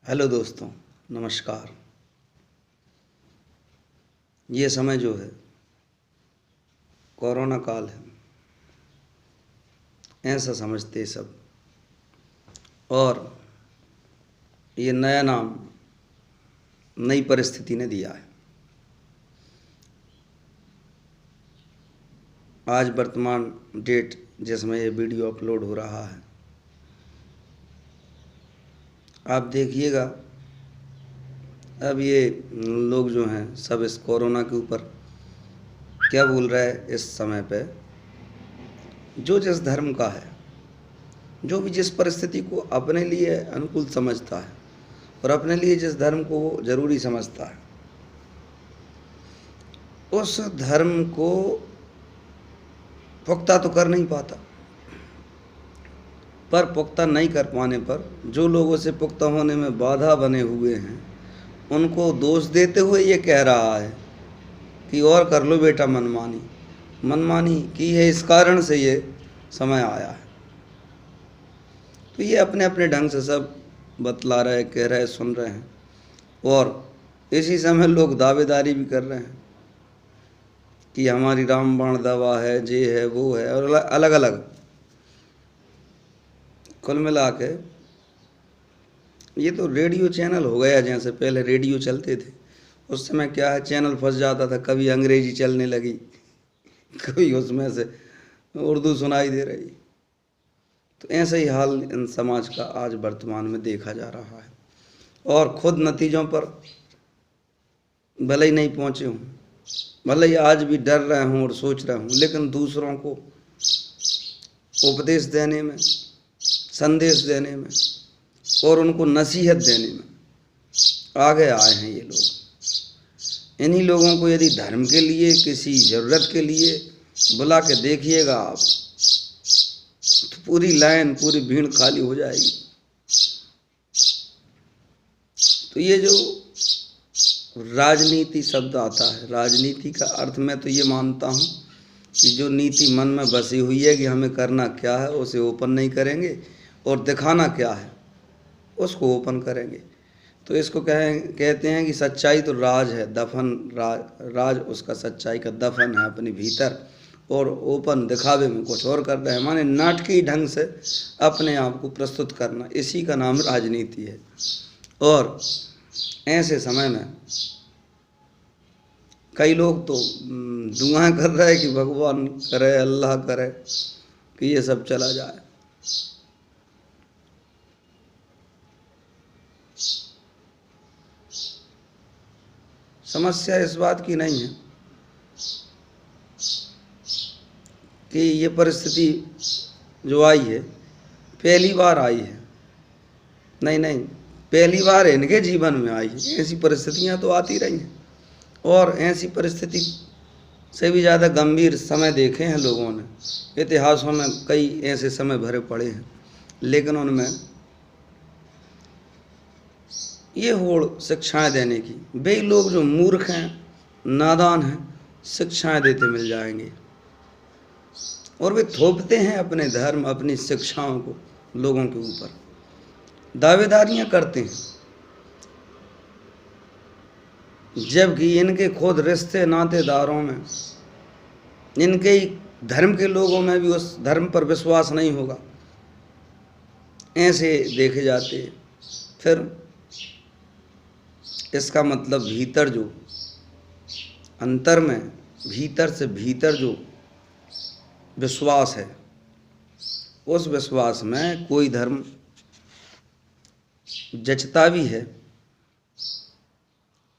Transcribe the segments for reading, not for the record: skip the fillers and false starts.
Hello दोस्तों, नमस्कार। ये समय जो है कोरोना काल है, ऐसा समझते सब। और ये नया नाम नई परिस्थिति ने दिया है। आज वर्तमान डेट जिसमें ये वीडियो अपलोड हो रहा है, आप देखिएगा। अब ये लोग जो हैं सब इस कोरोना के ऊपर क्या बोल रहे हैं इस समय पे। जो जिस धर्म का है, जो भी जिस परिस्थिति को अपने लिए अनुकूल समझता है और अपने लिए जिस धर्म को वो जरूरी समझता है, उस धर्म को पुख्ता तो कर नहीं पाता। पर पुख्ता नहीं कर पाने पर जो लोग उसे पुख्ता होने में बाधा बने हुए हैं, उनको दोष देते हुए ये कह रहा है कि और कर लो बेटा, मनमानी की है, इस कारण से ये समय आया है। तो ये अपने अपने ढंग से सब बतला रहे, कह रहे, सुन रहे हैं। और इसी समय लोग दावेदारी भी कर रहे हैं कि हमारी रामबाण दवा है, ये है, वो है, और अलग अलग। कुल मिला के ये तो रेडियो चैनल हो गया। जैसे पहले रेडियो चलते थे, उस समय क्या है, चैनल फंस जाता था, कभी अंग्रेजी चलने लगी, कभी उसमें से उर्दू सुनाई दे रही। तो ऐसा ही हाल इन समाज का आज वर्तमान में देखा जा रहा है। और खुद नतीजों पर भले ही नहीं पहुँचे हूँ, भले ही आज भी डर रहे हूँ और सोच रहा हूँ, लेकिन दूसरों को उपदेश देने में, संदेश देने में और उनको नसीहत देने में आगे आए हैं ये लोग। इन्हीं लोगों को यदि धर्म के लिए, किसी ज़रूरत के लिए बुला के देखिएगा आप, तो पूरी लाइन, पूरी भीड़ खाली हो जाएगी। तो ये जो राजनीति शब्द आता है, राजनीति का अर्थ मैं तो ये मानता हूँ कि जो नीति मन में बसी हुई है कि हमें करना क्या है, उसे ओपन नहीं करेंगे, और दिखाना क्या है उसको ओपन करेंगे। तो इसको कहते हैं कि सच्चाई तो राज है, दफन राज उसका सच्चाई का दफन है अपने भीतर, और ओपन दिखावे में कुछ और कर रहे हैं, माने नाटकीय ढंग से अपने आप को प्रस्तुत करना, इसी का नाम राजनीति है। और ऐसे समय में कई लोग तो दुआएं कर रहे हैं कि भगवान करे, अल्लाह करे कि ये सब चला जाए। समस्या इस बात की नहीं है कि ये परिस्थिति जो आई है पहली बार आई है, नहीं, पहली बार इनके जीवन में आई है। ऐसी परिस्थितियां तो आती रही हैं, और ऐसी परिस्थिति से भी ज़्यादा गंभीर समय देखे हैं लोगों ने। इतिहासों में कई ऐसे समय भरे पड़े हैं, लेकिन उनमें ये होड़ शिक्षाएं देने की, वे लोग जो मूर्ख हैं, नादान हैं, शिक्षाएं देते मिल जाएंगे। और वे थोपते हैं अपने धर्म, अपनी शिक्षाओं को लोगों के ऊपर, दावेदारियां करते हैं, जबकि इनके खुद रिश्ते नातेदारों में, इनके ही धर्म के लोगों में भी उस धर्म पर विश्वास नहीं होगा। ऐसे देखे जाते हैं। फिर इसका मतलब भीतर जो अंतर में, भीतर से भीतर जो विश्वास है, उस विश्वास में कोई धर्म जचता भी है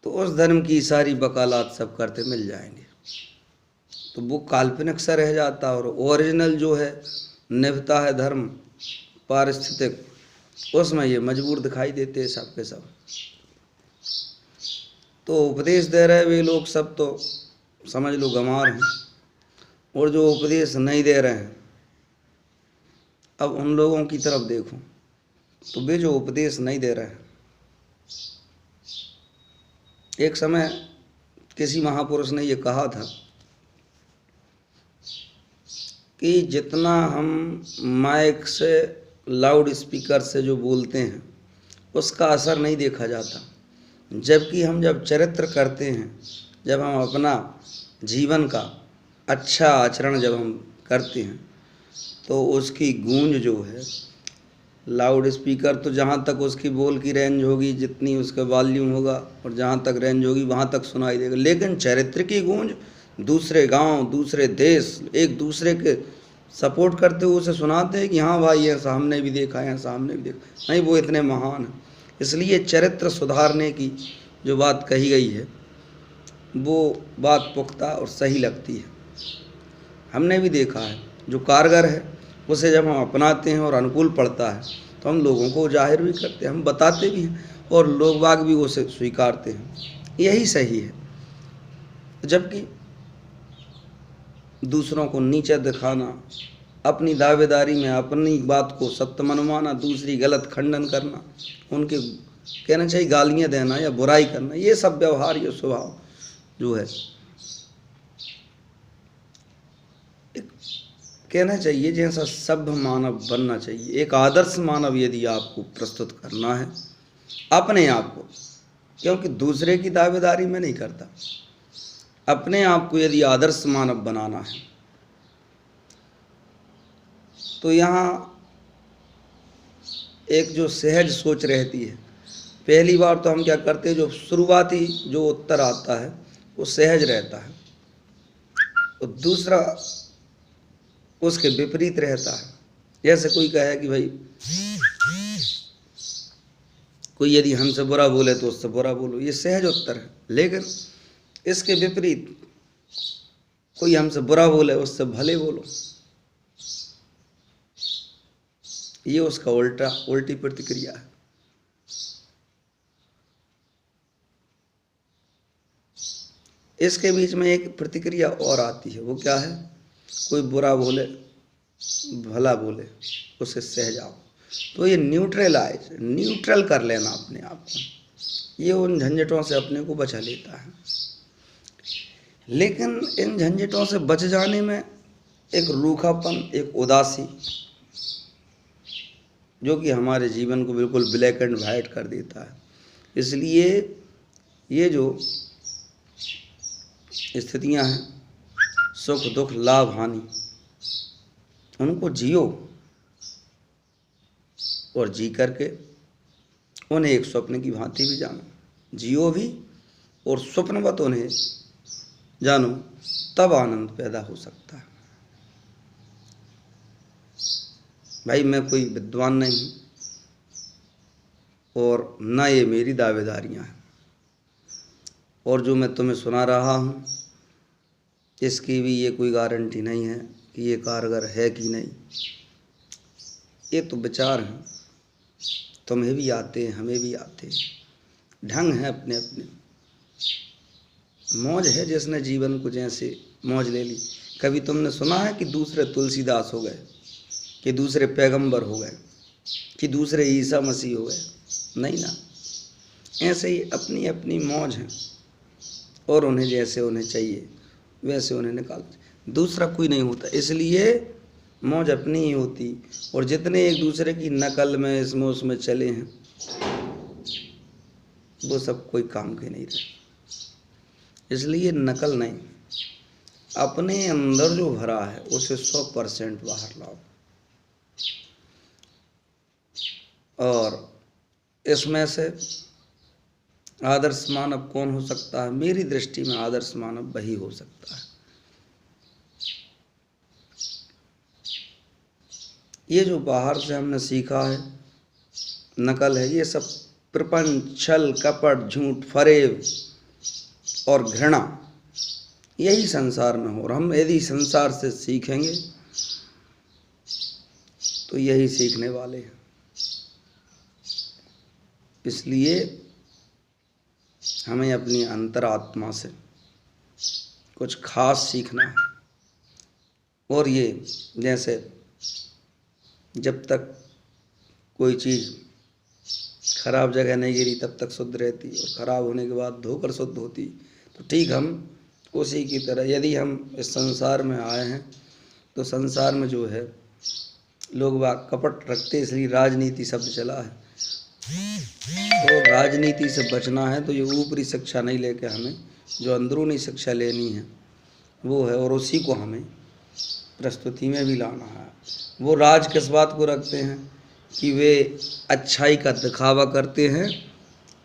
तो उस धर्म की सारी वकालत सब करते मिल जाएंगे। तो वो काल्पनिक सा रह जाता, और ओरिजिनल जो है, निभता है धर्म पारिस्थितिक, उसमें ये मजबूर दिखाई देते हैं सब के सब। तो उपदेश दे रहे वे लोग सब तो समझ लो गंवार हैं, और जो उपदेश नहीं दे रहे हैं, अब उन लोगों की तरफ देखो तो वे जो उपदेश नहीं दे रहे हैं, एक समय किसी महापुरुष ने ये कहा था कि जितना हम माइक से, लाउड स्पीकर से जो बोलते हैं, उसका असर नहीं देखा जाता। जबकि हम जब चरित्र करते हैं, जब हम अपना जीवन का अच्छा आचरण जब हम करते हैं, तो उसकी गूंज जो है, लाउड स्पीकर तो जहाँ तक उसकी बोल की रेंज होगी, जितनी उसका वॉल्यूम होगा और जहाँ तक रेंज होगी वहाँ तक सुनाई देगा। लेकिन चरित्र की गूंज दूसरे गांव, दूसरे देश, एक दूसरे के सपोर्ट करते हुए उसे सुनाते हैं कि हाँ भाई ऐसा हमने भी देखा है, ऐसा हमने भी देखा, नहीं वो इतने महान हैं। इसलिए चरित्र सुधारने की जो बात कही गई है वो बात पुख्ता और सही लगती है। हमने भी देखा है जो कारगर है उसे जब हम अपनाते हैं और अनुकूल पड़ता है तो हम लोगों को जाहिर भी करते हैं, हम बताते भी हैं और लोग बाग भी उसे स्वीकारते हैं। यही सही है। जबकि दूसरों को नीचा दिखाना, अपनी दावेदारी में अपनी बात को सत्य मनवाना, दूसरी गलत खंडन करना, उनके कहना चाहिए गालियाँ देना या बुराई करना, ये सब व्यवहार, ये स्वभाव जो है कहना चाहिए जैसा सभ्य मानव बनना चाहिए। एक आदर्श मानव यदि आपको प्रस्तुत करना है अपने आप को, क्योंकि दूसरे की दावेदारी में नहीं करता, अपने आप को यदि आदर्श मानव बनाना है तो यहाँ एक जो सहज सोच रहती है, पहली बार तो हम क्या करते हैं, जो शुरुआती जो उत्तर आता है वो सहज रहता है और दूसरा उसके विपरीत रहता है। जैसे कोई कहे कि भाई कोई यदि हमसे बुरा बोले तो उससे बुरा बोलो, ये सहज उत्तर है। लेकिन इसके विपरीत कोई हमसे बुरा बोले उससे भले बोलो, ये उसका उल्टी प्रतिक्रिया है। इसके बीच में एक प्रतिक्रिया और आती है, वो क्या है, कोई बुरा बोले भला बोले उसे सह जाओ। तो ये न्यूट्रल कर लेना अपने आप को, ये उन झंझटों से अपने को बचा लेता है। लेकिन इन झंझटों से बच जाने में एक रूखापन, एक उदासी जो कि हमारे जीवन को बिल्कुल ब्लैक एंड वाइट कर देता है। इसलिए ये जो स्थितियां हैं, सुख दुख लाभ हानि, उनको जियो और जी करके उन्हें एक स्वप्न की भांति भी जानो। जियो भी और स्वप्नवत उन्हें जानो, तब आनंद पैदा हो सकता है। भाई मैं कोई विद्वान नहीं हूँ और ना ये मेरी दावेदारियाँ हैं, और जो मैं तुम्हें सुना रहा हूँ इसकी भी ये कोई गारंटी नहीं है कि ये कारगर है कि नहीं। ये तो विचार हैं, तुम्हें भी आते हैं, हमें भी आते हैं, ढंग है अपने अपने, मौज है जिसने जीवन को जैसे मौज ले ली। कभी तुमने सुना है कि दूसरे तुलसीदास हो गए, कि दूसरे पैगंबर हो गए, कि दूसरे ईसा मसीह हो गए? नहीं ना। ऐसे ही अपनी अपनी मौज है और उन्हें जैसे उन्हें चाहिए वैसे उन्हें निकाल, दूसरा कोई नहीं होता। इसलिए मौज अपनी ही होती। और जितने एक दूसरे की नकल में इसमें उसमें चले हैं वो सब कोई काम के नहीं रहे। इसलिए नकल नहीं, अपने अंदर जो भरा है उसे 100% बाहर लाओ। और इसमें से आदर्श मानव कौन हो सकता है? मेरी दृष्टि में आदर्श मानव वही हो सकता है। ये जो बाहर से हमने सीखा है नकल है, ये सब प्रपंच, छल कपट, झूठ, फरेब और घृणा, यही संसार में हो। और हम यदि संसार से सीखेंगे तो यही सीखने वाले हैं। इसलिए हमें अपनी अंतरात्मा से कुछ खास सीखना है। और ये जैसे जब तक कोई चीज़ खराब जगह नहीं गिरी तब तक शुद्ध रहती, और खराब होने के बाद धोकर शुद्ध होती, तो ठीक हम उसी की तरह यदि हम इस संसार में आए हैं तो संसार में जो है लोग बाग कपट रखते, इसलिए राजनीति शब्द चला है। तो राजनीति से बचना है तो ये ऊपरी शिक्षा नहीं लेके हमें जो अंदरूनी शिक्षा लेनी है वो है, और उसी को हमें प्रस्तुति में भी लाना है। वो राज किस बात को रखते हैं कि वे अच्छाई का दिखावा करते हैं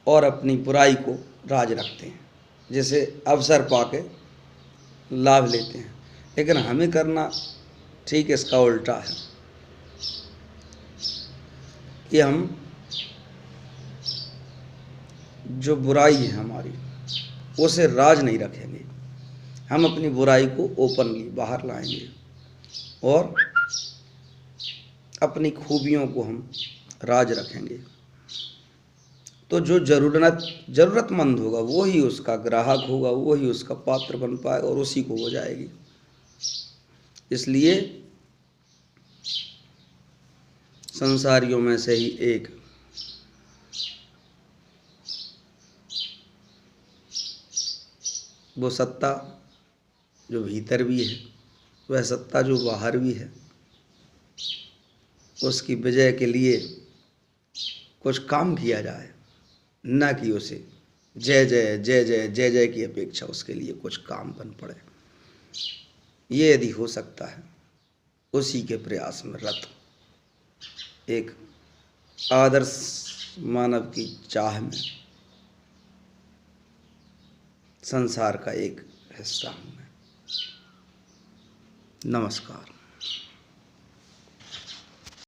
और अपनी बुराई को राज रखते हैं, जैसे अवसर पाके लाभ लेते हैं। लेकिन हमें करना ठीक इसका उल्टा है कि हम जो बुराई है हमारी उसे राज नहीं रखेंगे, हम अपनी बुराई को ओपनली बाहर लाएंगे और अपनी खूबियों को हम राज रखेंगे। तो जो ज़रूरतमंद होगा वो ही उसका ग्राहक होगा, वो ही उसका पात्र बन पाएगा और उसी को हो जाएगी। इसलिए संसारियों में से ही एक वो सत्ता जो भीतर भी है, वह सत्ता जो बाहर भी है, उसकी विजय के लिए कुछ काम किया जाए, न कि उसे जय जय जय जय जय जय की अपेक्षा उसके लिए कुछ काम बन पड़े। ये यदि हो सकता है, उसी के प्रयास में रत एक आदर्श मानव की चाह में संसार का एक हिस्सा हूँ मैं। नमस्कार।